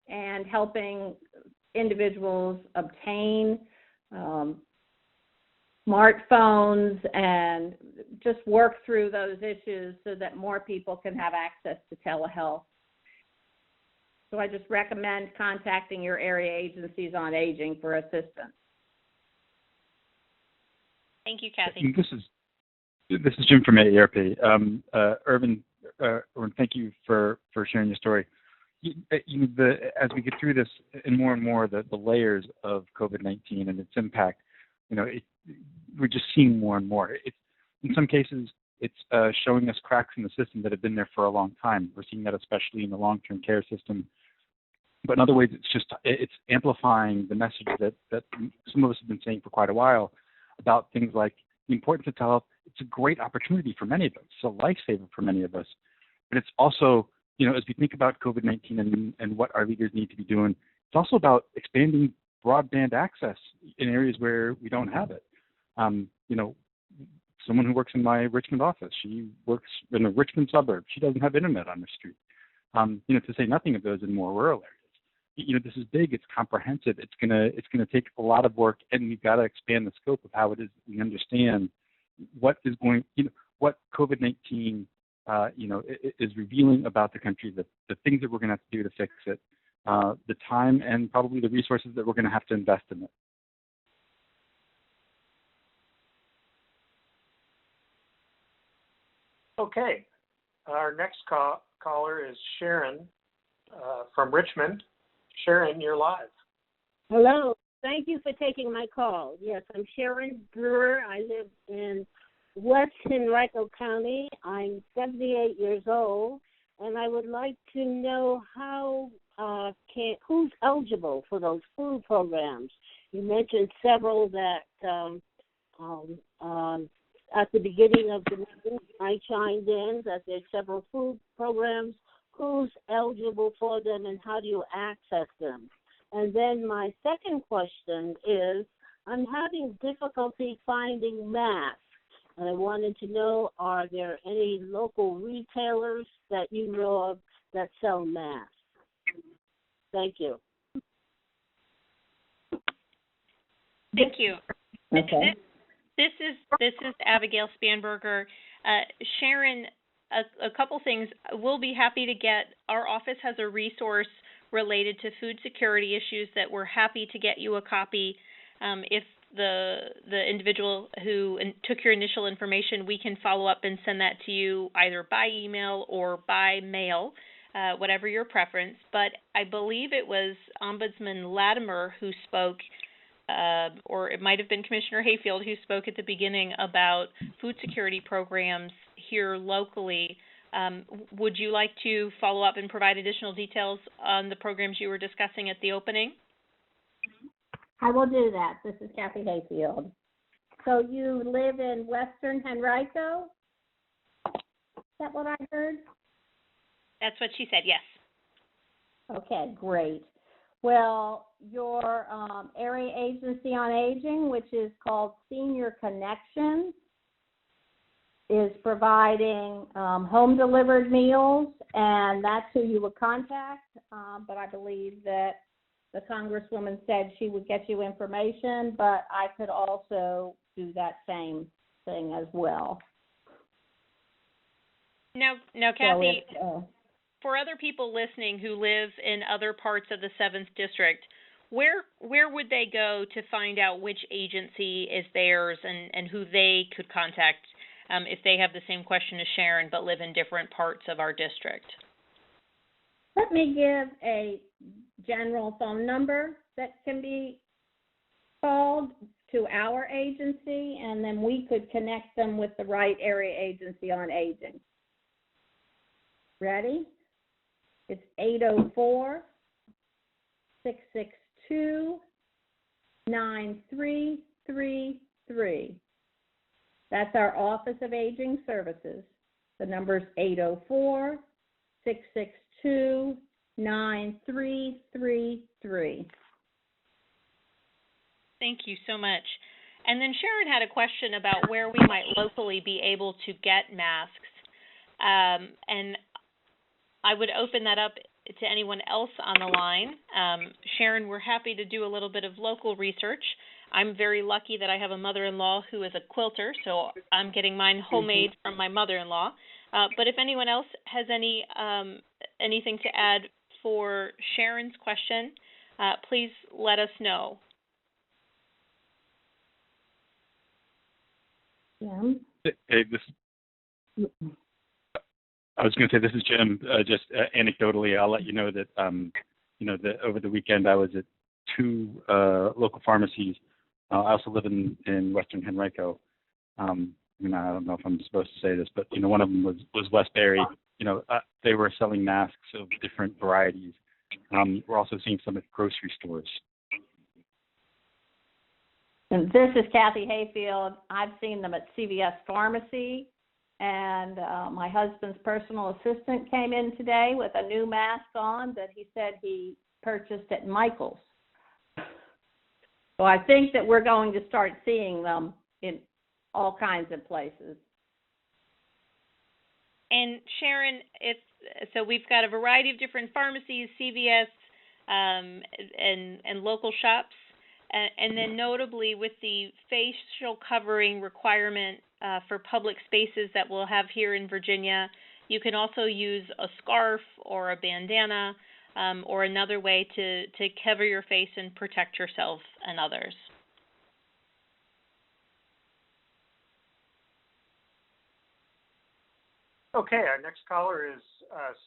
and helping individuals obtain smartphones and just work through those issues so that more people can have access to telehealth. So I just recommend contacting your area agencies on aging for assistance. Thank you, Kathy. This is Jim from AARP. Erwin, thank you for sharing your story. As we get through this and more the layers of COVID-19 and its impact, we're just seeing more and more. In some cases, it's showing us cracks in the system that have been there for a long time. We're seeing that especially in the long-term care system. But in other ways, it's amplifying the message that some of us have been saying for quite a while about things like the importance of telehealth. It's a great opportunity for many of us. It's a lifesaver for many of us. But it's also, as we think about COVID-19 and what our leaders need to be doing, it's also about expanding broadband access in areas where we don't have it. Someone who works in my Richmond office, she works in a Richmond suburb. She doesn't have internet on the street. To say nothing of those in more rural areas. This is big. It's comprehensive. It's gonna take a lot of work, and we've got to expand the scope of how it is we understand what is what COVID-19 is revealing about the country, the things that we're going to have to do to fix it, the time and probably the resources that we're going to have to invest in it. Okay. Our next caller is Sharon from Richmond. Sharon, you're live. Hello. Thank you for taking my call. Yes, I'm Sharon Brewer. I live in West Henrico County. I'm 78 years old, and I would like to know who's eligible for those food programs. You mentioned several that at the beginning of the meeting I chimed in that there's several food programs who's eligible for them, and how do you access them? And then my second question is, I'm having difficulty finding masks. And I wanted to know, are there any local retailers that you know of that sell masks? Thank you. Thank you. Okay. This is Abigail Spanberger. Sharon, a couple things. We'll be happy to get, our office has a resource related to food security issues that we're happy to get you a copy. If the individual who took your initial information, we can follow up and send that to you either by email or by mail, whatever your preference. But I believe it was Ombudsman Latimer who spoke, or it might have been Commissioner Hayfield who spoke at the beginning about food security programs here locally. Would you like to follow up and provide additional details on the programs you were discussing at the opening? I will do that. This is Kathy Hayfield. So you live in Western Henrico? Is that what I heard? That's what she said, yes. Okay, great. Well, your area agency on aging, which is called Senior Connections, is providing home-delivered meals, and that's who you would contact. But I believe that the Congresswoman said she would get you information, but I could also do that same thing as well. Now, Kathy, So for other people listening who live in other parts of the 7th District, where would they go to find out which agency is theirs and who they could contact if they have the same question as Sharon but live in different parts of our district? let me give a general phone number that can be called to our agency, and then we could connect them with the right area agency on aging. Ready? It's 804-662-9333. That's our Office of Aging Services. The number's 804-662-9333. Thank you so much. And then Sharon had a question about where we might locally be able to get masks. And I would open that up to anyone else on the line. Sharon, we're happy to do a little bit of local research. I'm very lucky that I have a mother-in-law who is a quilter, so I'm getting mine homemade from my mother-in-law. But if anyone else has anything to add for Sharon's question, please let us know. Yeah. Hey, I was going to say, this is Jim. Just anecdotally, I'll let you know that that over the weekend I was at 2 local pharmacies. I also live in Western Henrico. I don't know if I'm supposed to say this, but one of them was Westbury. They were selling masks of different varieties. We're also seeing some at grocery stores. And this is Kathy Hayfield. I've seen them at CVS Pharmacy, and my husband's personal assistant came in today with a new mask on that he said he purchased at Michael's. So I think that we're going to start seeing them in all kinds of places. And Sharon, so we've got a variety of different pharmacies, CVS, and local shops. And then notably with the facial covering requirement for public spaces that we'll have here in Virginia, you can also use a scarf or a bandana or another way to cover your face and protect yourself and others. Okay, our next caller is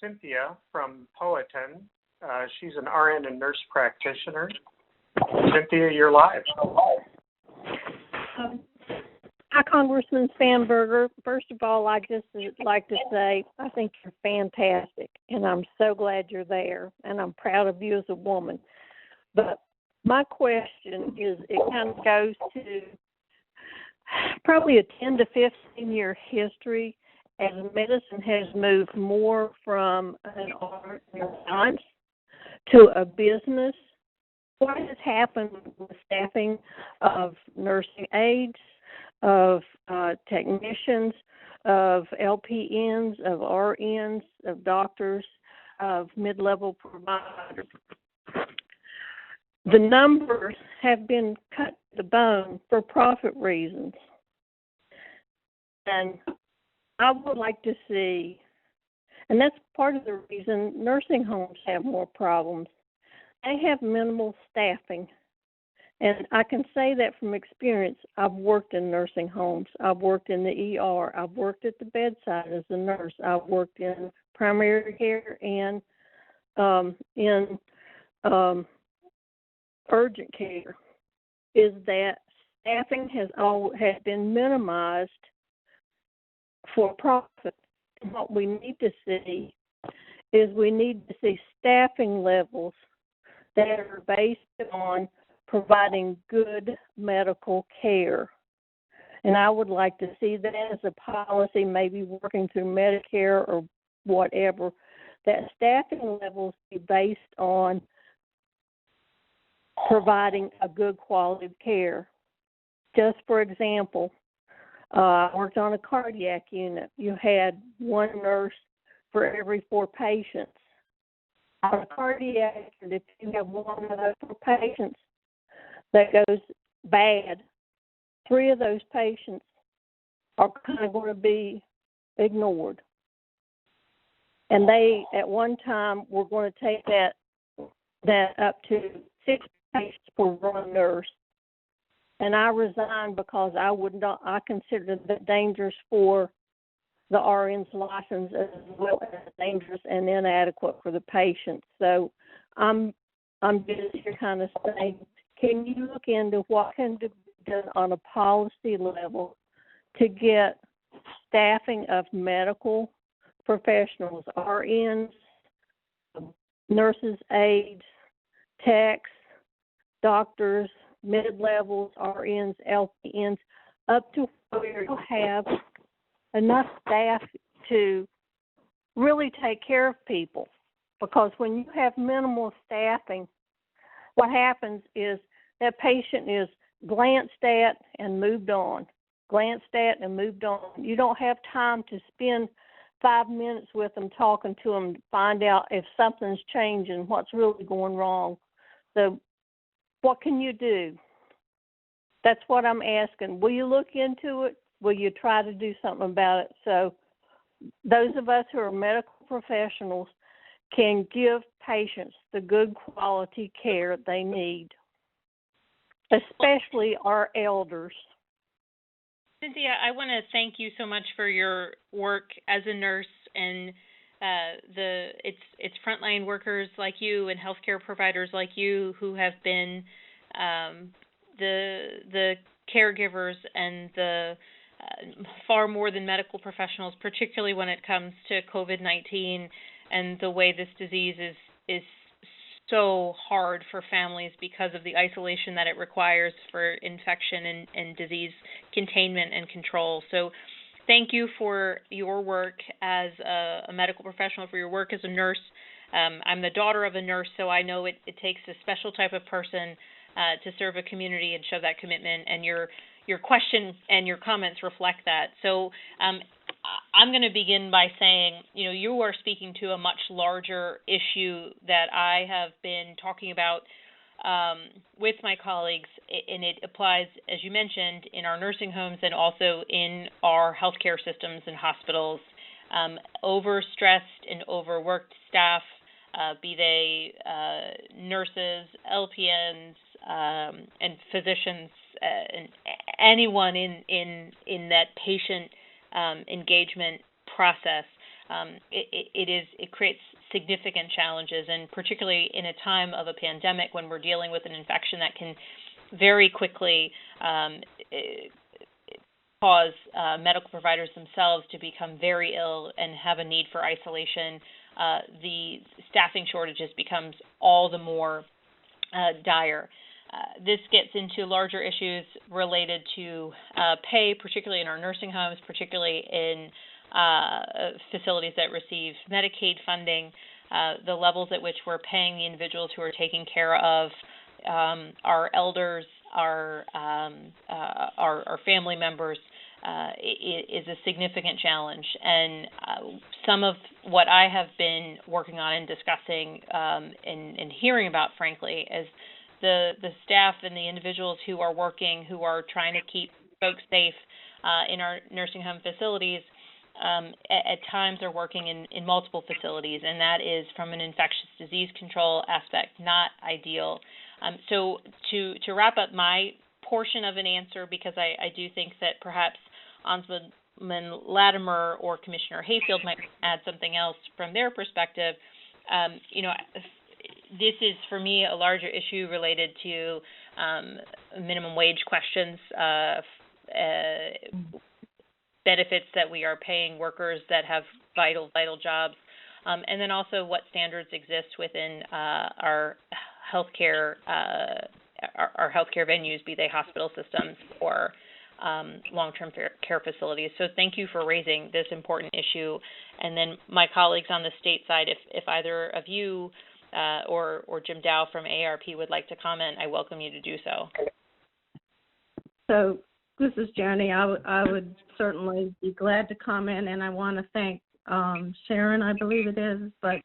Cynthia from Powhatan. She's an RN and nurse practitioner. Cynthia, you're live. Hi, Congressman Spanberger. First of all, I just would like to say I think you're fantastic, and I'm so glad you're there, and I'm proud of you as a woman. But my question is, it kind of goes to probably a 10 to 15-year history, as medicine has moved more from an art and a science to a business, what has happened with staffing of nursing aides, of technicians, of LPNs, of RNs, of doctors, of mid-level providers? The numbers have been cut to the bone for profit reasons. And I would like to see, and that's part of the reason nursing homes have more problems. They have minimal staffing. And I can say that from experience. I've worked in nursing homes. I've worked in the ER. I've worked at the bedside as a nurse. I've worked in primary care and in urgent care. Is that staffing has been minimized for profit. And what we need to see is we need to see staffing levels that are based on providing good medical care. And I would like to see that as a policy, maybe working through Medicare or whatever, that staffing levels be based on providing a good quality of care. Just for example, I worked on a cardiac unit. You had one nurse for every 4 patients. On a cardiac unit, if you have one of those 4 patients that goes bad, 3 of those patients are kind of going to be ignored. And they, at one time, were going to take that up to 6 patients for one nurse. And I resigned because I considered that dangerous for the RN's license as well as dangerous and inadequate for the patient. So I'm just here kind of saying, can you look into what can be done on a policy level to get staffing of medical professionals, RNs, nurses, aides, techs, doctors, mid-levels, RNs, LPNs, up to where you have enough staff to really take care of people. Because when you have minimal staffing, what happens is that patient is glanced at and moved on, glanced at and moved on. You don't have time to spend 5 minutes with them, talking to them, to find out if something's changing, what's really going wrong. So what can you do? That's what I'm asking. Will you look into it? Will you try to do something about it so those of us who are medical professionals can give patients the good quality care they need, especially our elders? Cynthia, I want to thank you so much for your work as a nurse, and it's frontline workers like you and healthcare providers like you who have been the caregivers and the far more than medical professionals, particularly when it comes to COVID-19 and the way this disease is so hard for families because of the isolation that it requires for infection and disease containment and control. So thank you for your work as a medical professional, for your work as a nurse. I'm the daughter of a nurse, so I know it takes a special type of person to serve a community and show that commitment, and your question and your comments reflect that. So I'm going to begin by saying, you are speaking to a much larger issue that I have been talking about with my colleagues, and it applies, as you mentioned, in our nursing homes and also in our healthcare systems and hospitals. Overstressed and overworked staff, be they nurses, LPNs, and physicians, and anyone in that patient engagement process, it creates significant challenges, and particularly in a time of a pandemic when we're dealing with an infection that can very quickly cause medical providers themselves to become very ill and have a need for isolation. The staffing shortages becomes all the more dire. This gets into larger issues related to pay, particularly in our nursing homes, particularly in facilities that receive Medicaid funding, the levels at which we're paying the individuals who are taking care of our elders, our family members, is a significant challenge. And some of what I have been working on and discussing and hearing about, frankly, is the staff and the individuals who are working, who are trying to keep folks safe in our nursing home facilities, at times are working in multiple facilities, and that is, from an infectious disease control aspect, not ideal. So to wrap up my portion of an answer, because I do think that perhaps Ombudsman Latimer or Commissioner Hayfield might add something else from their perspective. This is, for me, a larger issue related to minimum wage questions, benefits that we are paying workers that have vital jobs, and then also what standards exist within our healthcare venues, be they hospital systems or long-term care facilities. So thank you for raising this important issue. And then my colleagues on the state side, if either of you or Jim Dow from AARP would like to comment, I welcome you to do so. So this is Joani. I would certainly be glad to comment, and I want to thank Sharon, I believe it is, but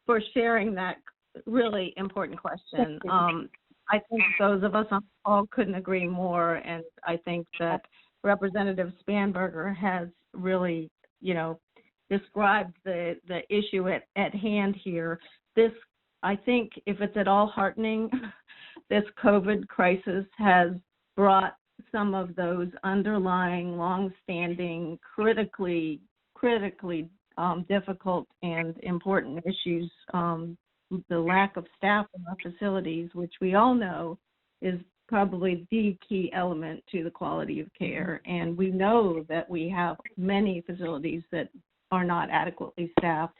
for sharing that really important question. I think those of us on the call couldn't agree more, and I think that Representative Spanberger has really, described the issue at hand here. This, I think, if it's at all heartening, this COVID crisis has brought some of those underlying, long-standing, critically difficult and important issues, the lack of staff in our facilities, which we all know is probably the key element to the quality of care. And we know that we have many facilities that are not adequately staffed.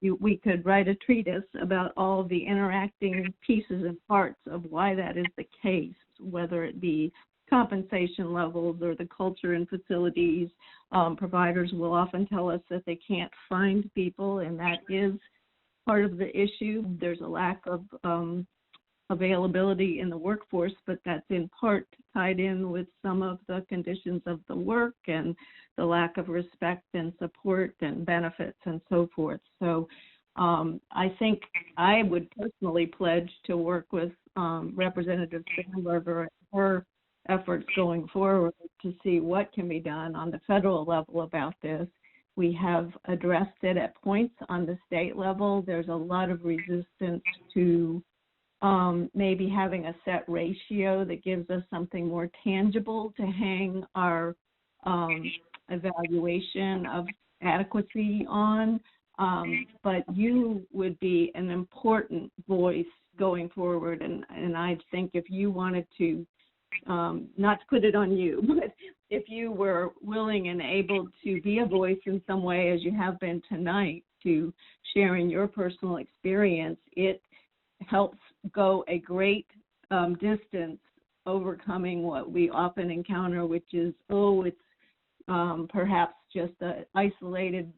We could write a treatise about all of the interacting pieces and parts of why that is the case, whether it be compensation levels or the culture in facilities. Providers will often tell us that they can't find people, and that is part of the issue. There's a lack of availability in the workforce, but that's in part tied in with some of the conditions of the work and the lack of respect and support and benefits and so forth. So I think I would personally pledge to work with Representative Spanberger and her efforts going forward to see what can be done on the federal level about this. We have addressed it at points on the state level. There's a lot of resistance to maybe having a set ratio that gives us something more tangible to hang our evaluation of adequacy on. But you would be an important voice going forward, and I think if you wanted to, not to put it on you, but if you were willing and able to be a voice in some way, as you have been tonight, to sharing your personal experience, it helps go a great distance overcoming what we often encounter, which is, it's perhaps just an isolated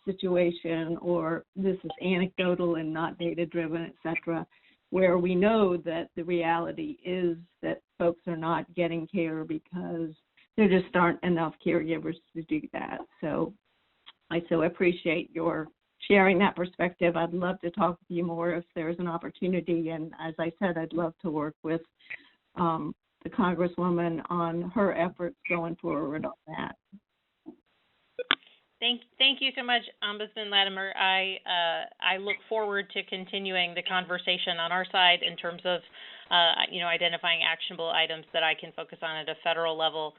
situation, or this is anecdotal and not data-driven, et cetera, where we know that the reality is that folks are not getting care because there just aren't enough caregivers to do that. So I so appreciate your sharing that perspective. I'd love to talk with you more if there's an opportunity. And as I said, I'd love to work with the Congresswoman on her efforts going forward on that. Thank you so much, Ombudsman Latimer. I look forward to continuing the conversation on our side in terms of, identifying actionable items that I can focus on at a federal level.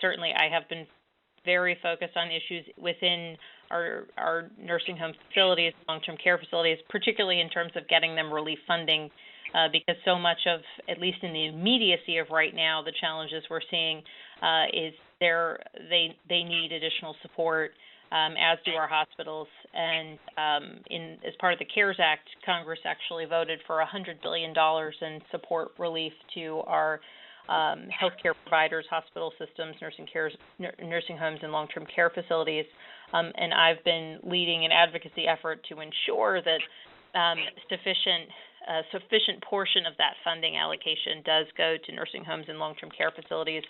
Certainly I have been very focused on issues within our nursing home facilities, long-term care facilities, particularly in terms of getting them relief funding, because so much of, at least in the immediacy of right now, the challenges we're seeing is they need additional support, as do our hospitals. And as part of the CARES Act, Congress actually voted for $100 billion in support relief to our healthcare providers, hospital systems, nursing homes, and long-term care facilities. And I've been leading an advocacy effort to ensure that sufficient portion of that funding allocation does go to nursing homes and long-term care facilities.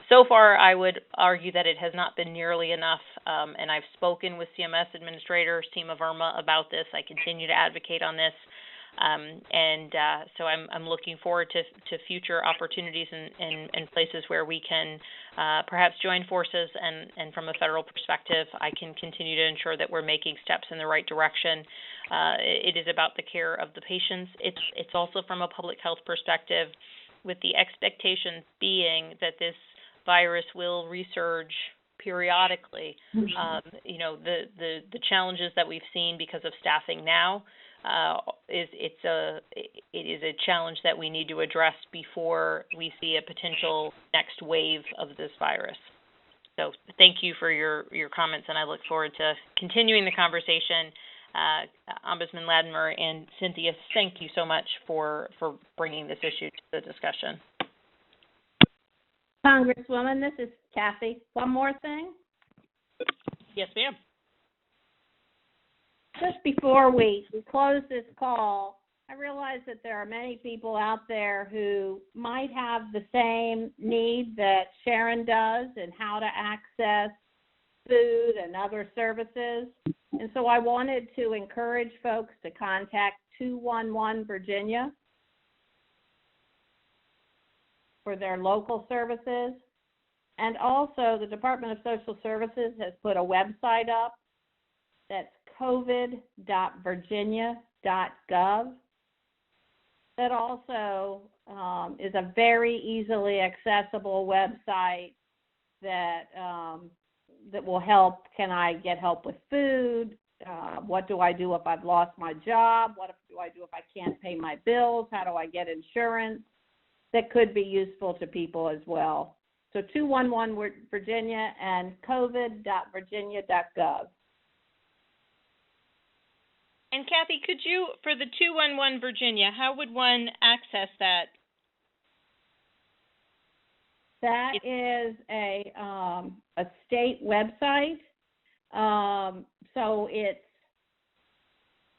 So far, I would argue that it has not been nearly enough, and I've spoken with CMS administrators, Seema Verma, about this. I continue to advocate on this, so I'm looking forward to future opportunities and places where we can perhaps join forces, and from a federal perspective, I can continue to ensure that we're making steps in the right direction. It is about the care of the patients. It's also from a public health perspective, with the expectations being that this virus will resurge periodically. The challenges that we've seen because of staffing now it is a challenge that we need to address before we see a potential next wave of this virus. So thank you for your comments, and I look forward to continuing the conversation. Ombudsman Latimer and Cynthia, thank you so much for bringing this issue to the discussion. Congresswoman, this is Kathy. One more thing. Yes, ma'am. Just before we close this call, I realize that there are many people out there who might have the same need that Sharon does in how to access food and other services. And so I wanted to encourage folks to contact 211 Virginia for their local services. And also the Department of Social Services has put a website up that's covid.virginia.gov. That also is a very easily accessible website that will help. Can I get help with food? What do I do if I've lost my job? What do I do if I can't pay my bills? How do I get insurance? That could be useful to people as well. So 211 Virginia and covid.virginia.gov. And Kathy, could you, for the 211 Virginia, how would one access that? That is a state website. So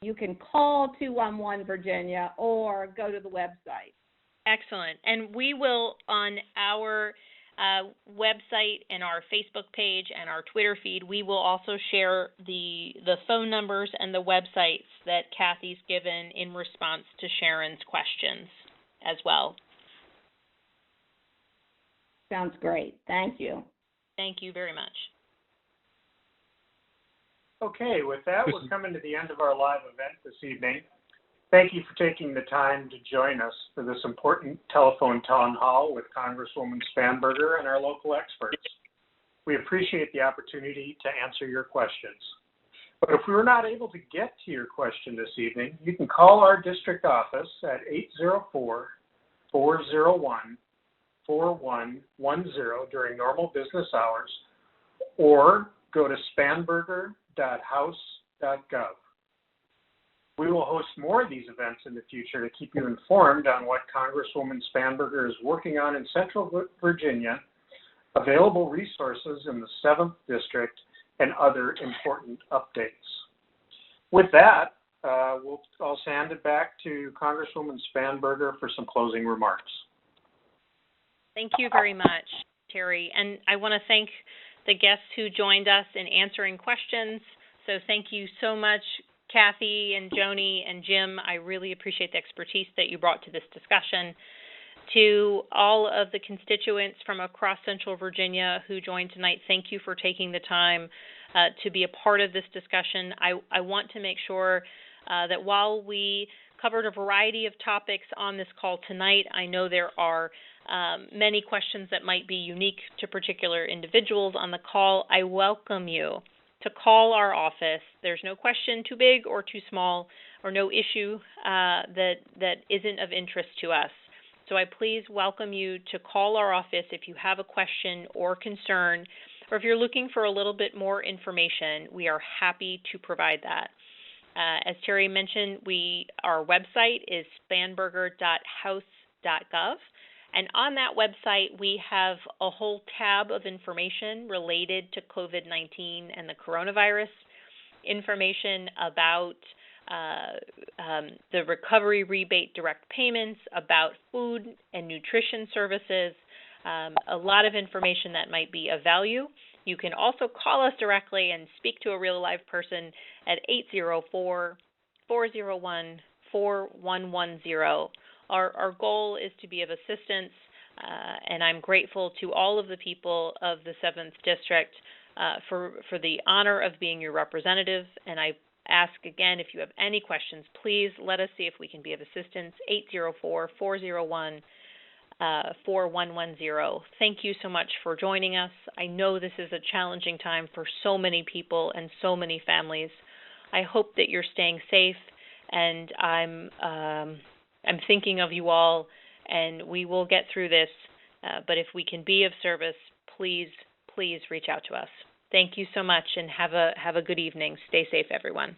you can call 211 Virginia or go to the website. Excellent. And we will, on our website and our Facebook page and our Twitter feed, we will also share the phone numbers and the websites that Kathy's given in response to Sharon's questions as well. Sounds great. Thank you. Thank you very much. Okay, with that, we're coming to the end of our live event this evening. Thank you for taking the time to join us for this important telephone town hall with Congresswoman Spanberger and our local experts. We appreciate the opportunity to answer your questions. But if we were not able to get to your question this evening, you can call our district office at 804-401-4110 during normal business hours, or go to spanberger.house.gov. We will host more of these events in the future to keep you informed on what Congresswoman Spanberger is working on in Central Virginia, available resources in the 7th District, and other important updates. With that, I'll hand it back to Congresswoman Spanberger for some closing remarks. Thank you very much, Terry. And I want to thank the guests who joined us in answering questions. So thank you so much, Kathy and Joani and Jim. I really appreciate the expertise that you brought to this discussion. To all of the constituents from across Central Virginia who joined tonight, thank you for taking the time to be a part of this discussion. I want to make sure that while we covered a variety of topics on this call tonight, I know there are many questions that might be unique to particular individuals on the call. I welcome you to call our office. There's no question too big or too small, or no issue that isn't of interest to us. So I please welcome you to call our office if you have a question or concern, or if you're looking for a little bit more information. We are happy to provide that. As Terry mentioned, our website is spanberger.house.gov, And on that website, we have a whole tab of information related to COVID-19 and the coronavirus, information about the recovery rebate direct payments, about food and nutrition services, a lot of information that might be of value. You can also call us directly and speak to a real live person at 804-401-4110. Our goal is to be of assistance, and I'm grateful to all of the people of the 7th District for the honor of being your representative. And I ask again, if you have any questions, please let us see if we can be of assistance. 804-401-4110. Thank you so much for joining us. I know this is a challenging time for so many people and so many families. I hope that you're staying safe, and I'm thinking of you all, and we will get through this. But if we can be of service, please reach out to us. Thank you so much, and have a good evening. Stay safe, everyone.